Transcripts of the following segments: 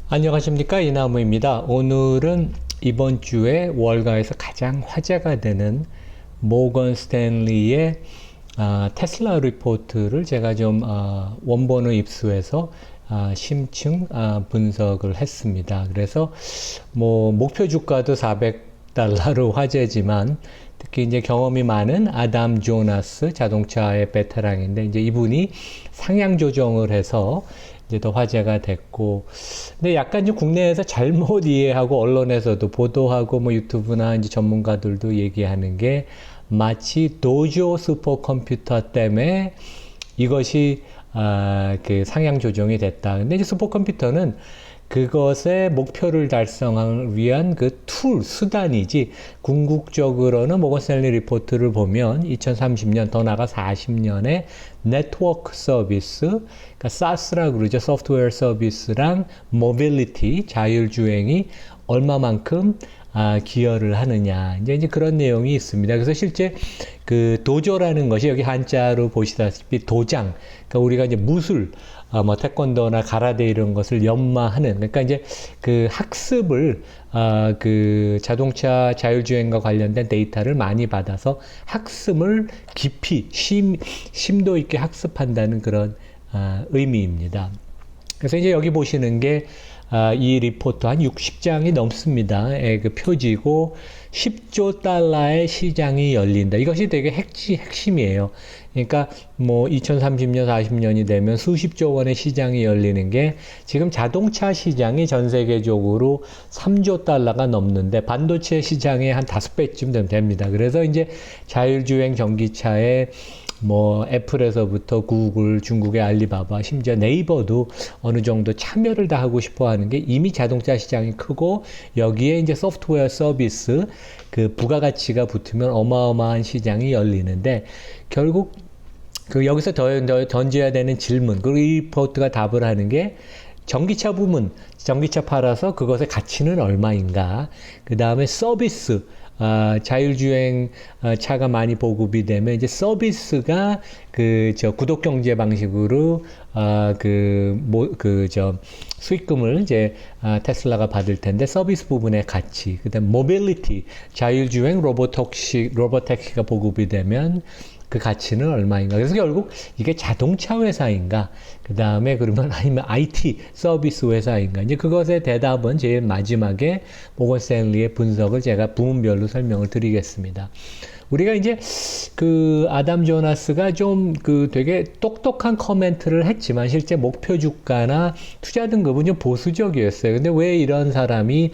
안녕하십니까, 이나무입니다. 오늘은 이번 주에 월가에서 가장 화제가 되는 모건 스탠리의 테슬라 리포트를 제가 좀 원본을 입수해서 심층 분석을 했습니다. 그래서 뭐 목표 주가도 $400로 화제지만 특히 이제 경험이 많은 아담 조나스 자동차의 베테랑인데 이제 이분이 상향 조정을 해서 이제 더 화제가 됐고, 근데 약간 좀 국내에서 잘못 이해하고 언론에서도 보도하고 뭐 유튜브나 이제 전문가들도 얘기하는 게 마치 도조 슈퍼컴퓨터 때문에 이것이 그 상향 조정이 됐다. 근데 이제 슈퍼컴퓨터는 그것의 목표를 달성하기 위한 그 수단이지, 궁극적으로는 모건 스탠리 리포트를 보면 2030년, 더 나아가 40년에 네트워크 서비스, 그러니까 SaaS라고 그러죠. 소프트웨어 서비스랑 모빌리티, 자율주행이 얼마만큼 기여를 하느냐. 이제 그런 내용이 있습니다. 그래서 실제 그 도조라는 것이 여기 한자로 보시다시피 도장, 그러니까 우리가 이제 무술, 뭐 태권도나 가라데 이런 것을 연마하는, 그러니까 이제 그 학습을 그 자동차 자율주행과 관련된 데이터를 많이 받아서 학습을 깊이 심도 있게 학습한다는 그런 의미입니다. 그래서 이제 여기 보시는 게 이 리포트 한 60장이 넘습니다. 그 표지고 10조 달러의 시장이 열린다. 이것이 되게 핵심이에요. 그러니까 뭐 2030년, 40년이 되면 수십조 원의 시장이 열리는 게, 지금 자동차 시장이 전 세계적으로 3조 달러가 넘는데 반도체 시장의 한 5배쯤 됩니다. 그래서 이제 자율주행 전기차에 뭐 애플에서부터 구글, 중국의 알리바바, 심지어 네이버도 어느 정도 참여를 다 하고 싶어 하는 게, 이미 자동차 시장이 크고 여기에 이제 소프트웨어 서비스 그 부가가치가 붙으면 어마어마한 시장이 열리는데, 결국 그 여기서 더 던져야 되는 질문, 그리고 이 리포트가 답을 하는 게, 전기차 부문, 전기차 팔아서 그것의 가치는 얼마인가, 그 다음에 서비스, 자율주행 차가 많이 보급이 되면 이제 서비스가 구독 경제 방식으로 수익금을 이제 테슬라가 받을 텐데, 서비스 부분의 가치, 그다음 모빌리티, 자율주행 로보택시가 보급이 되면 그 가치는 얼마인가. 그래서 결국 이게 자동차 회사인가, 그 다음에 그러면 아니면 IT 서비스 회사인가. 이제 그것의 대답은 제일 마지막에 모건 스탠리의 분석을 제가 부문별로 설명을 드리겠습니다. 우리가 이제 그 아담 조나스가 좀 되게 똑똑한 코멘트를 했지만, 실제 목표 주가나 투자 등급은 좀 보수적이었어요. 근데 왜 이런 사람이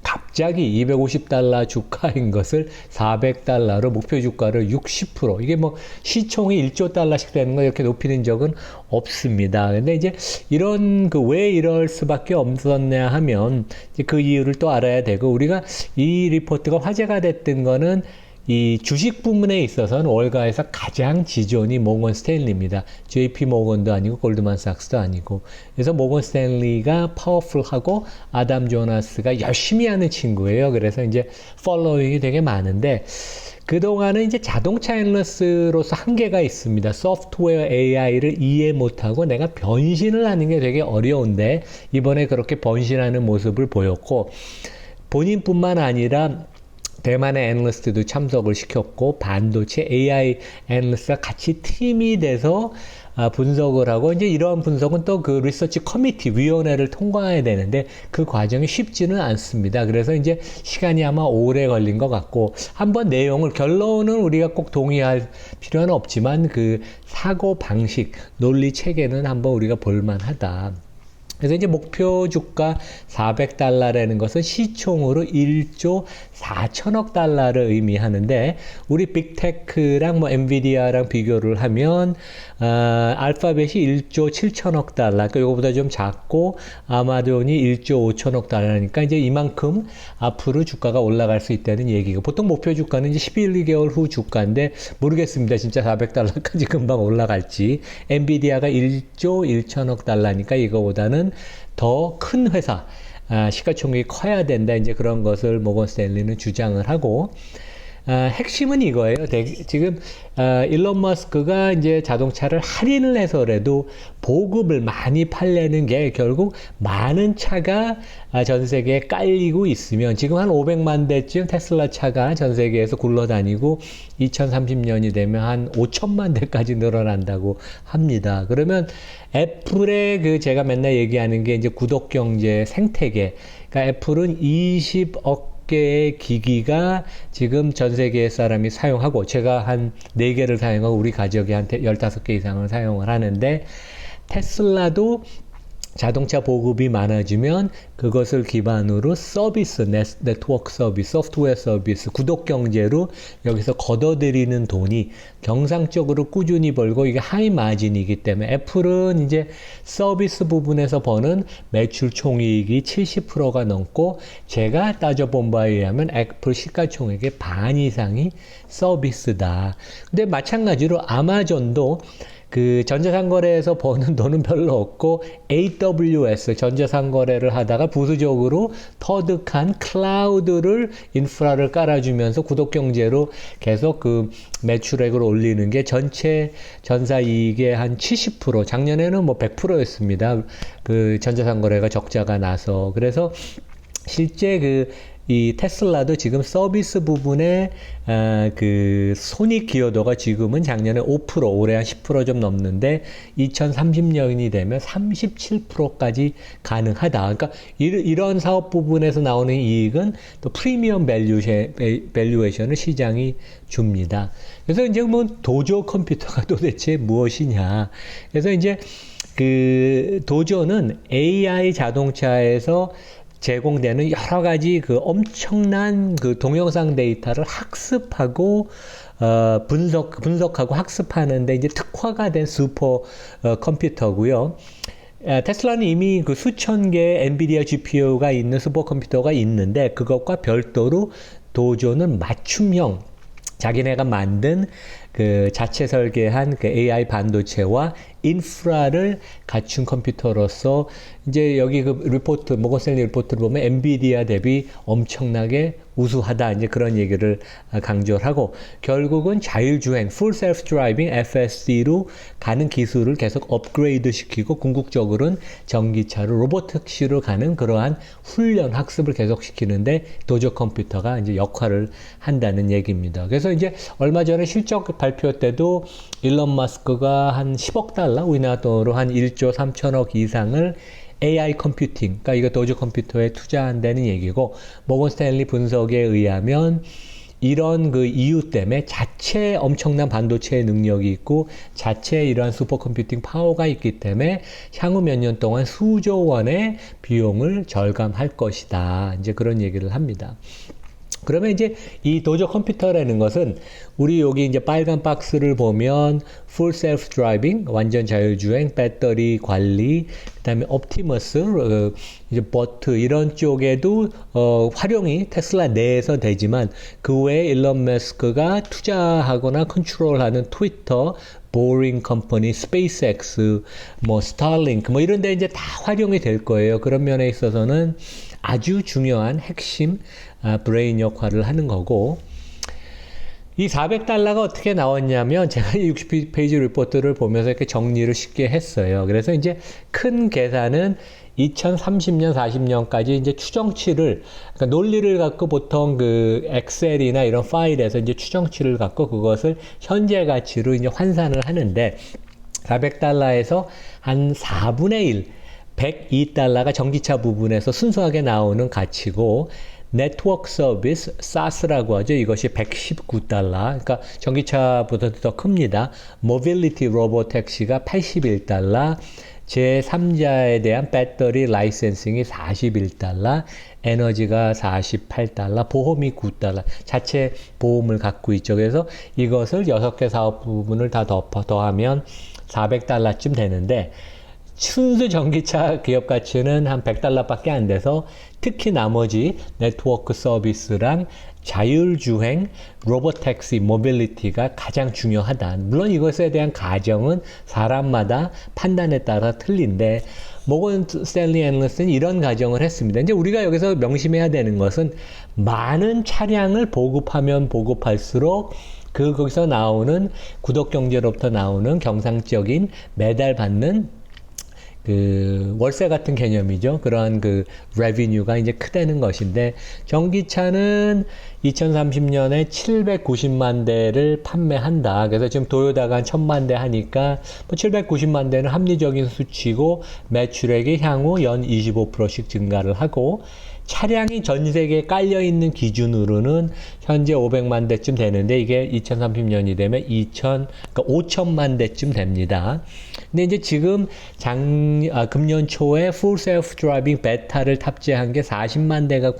갑자기 $250 주가인 것을 $400로 목표 주가를 60%, 이게 뭐 시총이 1조 달러씩 되는 거 이렇게 높이는 적은 없습니다. 근데 이제 이런 왜 이럴 수밖에 없었냐 하면 이제 그 이유를 또 알아야 되고, 우리가 이 리포트가 화제가 됐던 거는 이 주식 부문에 있어서는 월가에서 가장 지존이 모건 스탠리입니다. JP 모건도 아니고 골드만삭스도 아니고. 그래서 모건 스탠리가 파워풀하고 아담 조나스가 열심히 하는 친구예요. 그래서 이제 팔로잉이 되게 많은데, 그동안은 이제 자동차 애널리스트로서 한계가 있습니다. 소프트웨어 AI를 이해 못하고 내가 변신을 하는 게 되게 어려운데, 이번에 그렇게 변신하는 모습을 보였고, 본인뿐만 아니라 대만의 애널리스트도 참석을 시켰고, 반도체 AI 애널리스트가 같이 팀이 돼서 분석을 하고, 이제 이러한 분석은 또 그 리서치 커미티 위원회를 통과해야 되는데 그 과정이 쉽지는 않습니다. 그래서 이제 시간이 아마 오래 걸린 것 같고, 한번 내용을, 결론은 우리가 꼭 동의할 필요는 없지만 그 사고 방식, 논리 체계는 한번 우리가 볼만하다. 그래서 이제 목표 주가 $400라는 것은 시총으로 1조 4천억 달러를 의미하는데, 우리 빅테크랑 뭐 엔비디아랑 비교를 하면 알파벳이 1조 7천억 달러, 그러니까 이거보다 좀 작고, 아마존이 1조 5천억 달러니까 이제 이만큼 앞으로 주가가 올라갈 수 있다는 얘기고, 보통 목표 주가는 이제 11개월 후 주가인데 모르겠습니다. 진짜 $400까지 금방 올라갈지. 엔비디아가 1조 1천억 달러니까 이거보다는 더 큰 회사, 시가총액이 커야 된다. 이제 그런 것을 모건 스탠리는 주장을 하고, 핵심은 이거예요. 지금 일론 머스크가 이제 자동차를 할인을 해서라도 보급을 많이 팔려는 게 결국 많은 차가 전 세계에 깔리고 있으면 지금 한 500만 대쯤 테슬라 차가 전 세계에서 굴러다니고 2030년이 되면 한 5천만 대까지 늘어난다고 합니다. 그러면 애플의 그 제가 맨날 얘기하는 게 이제 구독 경제 생태계. 그러니까 애플은 20억 개의 기기가 지금 전 세계 사람이 사용하고 제가 한 4개를 사용하고 우리 가족이 한 15개 이상을 사용을 하는데 테슬라도 자동차 보급이 많아지면 그것을 기반으로 서비스, 네트워크 서비스, 소프트웨어 서비스, 구독 경제로 여기서 걷어들이는 돈이 정상적으로 꾸준히 벌고 이게 하이 마진이기 때문에 애플은 이제 서비스 부분에서 버는 매출 총이익이 70%가 넘고 제가 따져본 바에 의하면 애플 시가총액의 반 이상이 서비스다. 근데 마찬가지로 아마존도 그 전자상거래에서 버는 돈은 별로 없고 AWS 전자상거래를 하다가 부수적으로 터득한 클라우드를 인프라를 깔아주면서 구독경제로 계속 그 매출액을 올리는 게 전체 전사이익의 한 70% 작년에는 뭐 100%였습니다. 그 전자상거래가 적자가 나서 그래서 실제 이 테슬라도 지금 서비스 부분에 그 손익 기여도가 지금은 작년에 5% 올해 한 10% 좀 넘는데 2030년이 되면 37%까지 가능하다. 그러니까 이런 사업 부분에서 나오는 이익은 또 프리미엄 밸류에이션을 시장이 줍니다. 그래서 이제 뭐 도조 컴퓨터가 도대체 무엇이냐. 그래서 이제 그 도조는 AI 자동차에서 제공되는 여러 가지 그 엄청난 그 동영상 데이터를 학습하고 분석하고 학습하는데 이제 특화가 된 슈퍼 컴퓨터고요. 테슬라는 이미 그 수천 개의 엔비디아 GPU가 있는 슈퍼컴퓨터가 있는데 그것과 별도로 도조는 맞춤형 자기네가 만든 그 자체 설계한 그 AI 반도체와 인프라를 갖춘 컴퓨터로서 이제 여기 그 리포트, 모건 스탠리 리포트를 보면 엔비디아 대비 엄청나게 우수하다. 이제 그런 얘기를 강조를 하고 결국은 자율주행, Full Self Driving FSD로 가는 기술을 계속 업그레이드 시키고 궁극적으로는 전기차로 로보택시로 가는 그러한 훈련, 학습을 계속 시키는데 도조 컴퓨터가 이제 역할을 한다는 얘기입니다. 그래서 이제 얼마 전에 실적 발표 때도 일론 머스크가 한 10억 달러, 우리나라 돈으로 한 1조 3천억 이상을 AI 컴퓨팅, 그러니까 이거 도조 컴퓨터에 투자한다는 얘기고, 모건 스탠리 분석에 의하면 이런 그 이유 때문에 자체 엄청난 반도체의 능력이 있고 자체 이러한 슈퍼컴퓨팅 파워가 있기 때문에 향후 몇 년 동안 수조 원의 비용을 절감할 것이다. 이제 그런 얘기를 합니다. 그러면 이제 이 도조 컴퓨터라는 것은 우리 여기 이제 빨간 박스를 보면 Full Self Driving, 완전 자율주행, 배터리 관리, 그다음에 옵티머스, 이제 버트 이런 쪽에도 활용이 테슬라 내에서 되지만 그 외에 일론 머스크가 투자하거나 컨트롤하는 트위터, 보링 컴퍼니, 스페이스X, 뭐 스타링크 뭐 이런 데 이제 다 활용이 될 거예요. 그런 면에 있어서는 아주 중요한 핵심 브레인 역할을 하는 거고, 이 400달러가 어떻게 나왔냐면 제가 60페이지 리포트를 보면서 이렇게 정리를 쉽게 했어요. 그래서 이제 큰 계산은 2030년, 40년까지 이제 추정치를, 그러니까 논리를 갖고 보통 그 엑셀이나 이런 파일에서 이제 추정치를 갖고 그것을 현재 가치로 이제 환산을 하는데 400달러에서 한 4분의 1, 102달러가 전기차 부분에서 순수하게 나오는 가치고, 네트워크 서비스, SaaS라고 하죠. 이것이 119달러. 그러니까 전기차보다도 더 큽니다. 모빌리티 로보택시가 81달러. 제3자에 대한 배터리 라이센싱이 41달러. 에너지가 48달러. 보험이 9달러. 자체 보험을 갖고 있죠. 그래서 이것을 6개 사업 부분을 다 더하면 400달러쯤 되는데, 순수 전기차 기업 가치는 한 100달러밖에 안 돼서 특히 나머지 네트워크 서비스랑 자율주행, 로보택시, 모빌리티가 가장 중요하다. 물론 이것에 대한 가정은 사람마다 판단에 따라 틀린데 모건 스탠리 애널리스트는 이런 가정을 했습니다. 이제 우리가 여기서 명심해야 되는 것은 많은 차량을 보급하면 보급할수록 거기서 나오는 구독 경제로부터 나오는 경상적인 매달 받는 월세 같은 개념이죠. 그러한 revenue가 이제 크다는 것인데, 전기차는 2030년에 790만 대를 판매한다. 그래서 지금 도요타가 한 1000만 대 하니까, 790만 대는 합리적인 수치고, 매출액이 향후 연 25%씩 증가를 하고, 차량이 전 세계에 깔려있는 기준으로는 현재 500만 대쯤 되는데, 이게 2030년이 되면 5천만 대쯤 됩니다. 근데 이제 지금 금년 초에 Full Self Driving 베타를 탑재한 게 40만 대가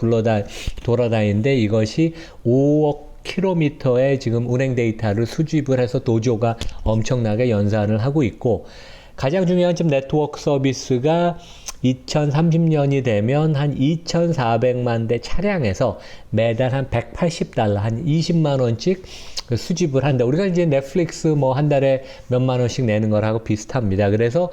돌아다니는데, 이것이 5억 킬로미터의 지금 운행 데이터를 수집을 해서 도조가 엄청나게 연산을 하고 있고, 가장 중요한 점 네트워크 서비스가 2030년이 되면 한 2,400만 대 차량에서 매달 한 $180, 한 20만 원씩 수집을 한다. 우리가 이제 넷플릭스 한 달에 몇만 원씩 내는 거라고 비슷합니다. 그래서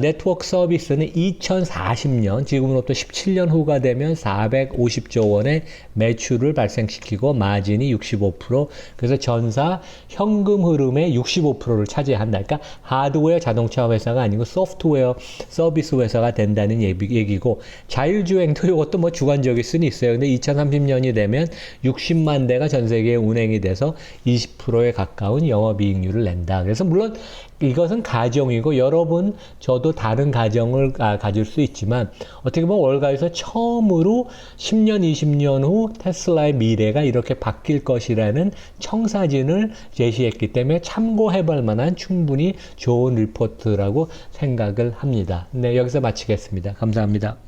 네트워크 서비스는 2040년, 지금으로부터 17년 후가 되면 450조 원의 매출을 발생시키고 마진이 65%, 그래서 전사 현금 흐름의 65%를 차지한다. 그러니까 하드웨어 자동차 회사가 아니고 소프트웨어 서비스 회사가 된다는 얘기고, 자율주행도 이것도 주관적일 수는 있어요. 근데 2030년이 되면 60만 대가 전 세계에 운행이 돼서 20%에 가까운 영업이익률을 낸다. 그래서 물론 이것은 가정이고, 여러분 저도 다른 가정을 가질 수 있지만, 어떻게 보면 월가에서 처음으로 10년 20년 후 테슬라의 미래가 이렇게 바뀔 것이라는 청사진을 제시했기 때문에 참고해 볼 만한 충분히 좋은 리포트라고 생각을 합니다. 네, 여기서 마치겠습니다. 감사합니다.